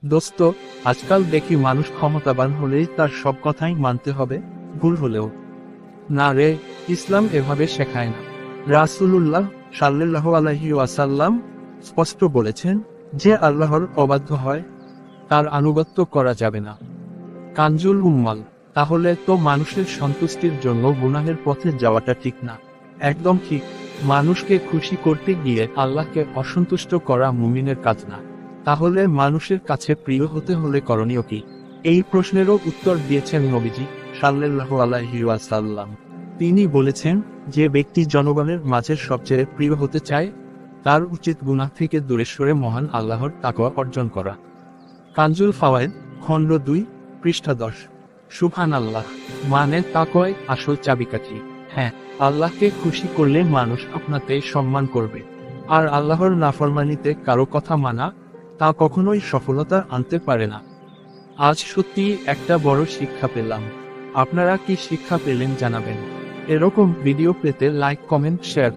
দোস্ত, আজকাল দেখি মানুষ ক্ষমতাবান হলেই তার সব কথাই মানতে হবে, ভুল হলেও। না রে, ইসলাম এভাবে শেখায় না। রাসূলুল্লাহ সাল্লাল্লাহু আলাইহি ওয়াসাল্লাম স্পষ্ট বলেছেন, যে আল্লাহর অবাধ্য হয় তার আনুগত্য করা যাবে না। কানজুল উম্মাল। তাহলে তো মানুষের সন্তুষ্টির জন্য গুনাহের পথে যাওয়াটা ঠিক না। একদম ঠিক। মানুষকে খুশি করতে গিয়ে আল্লাহকে অসন্তুষ্ট করা মুমিনের কাজ না। তাহলে মানুষের কাছে প্রিয় হতে হলে করণীয় কি? এই প্রশ্নেরও উত্তর দিয়েছেন নবীজি সাল্লাল্লাহু আলাইহি ওয়াসাল্লাম। তিনি বলেছেন, যে ব্যক্তি জনগণের মাঝে সবচেয়ে প্রিয় হতে চায় তার উচিত গুনাহ থেকে দূরে সরে মহান আল্লাহর তাকওয়া অর্জন করা। কানজুল ফাওয়ায়েদ, খণ্ড 2, পৃষ্ঠা 10। সুবহানাল্লাহ। মানে তাকওয়াই আসল চাবিকাঠি। হ্যাঁ, আল্লাহকে খুশি করলে মানুষ আপনাকে সম্মান করবে। আর আল্লাহর নাফরমানিতে কারো কথা মানা, তা কখনোই সফলতা আনতে পারে না। আজ সত্যিই একটা বড় শিক্ষা পেলাম। আপনারা কি শিক্ষা পেলেন জানাবেন। এরকম ভিডিও পেতে লাইক, কমেন্ট, শেয়ার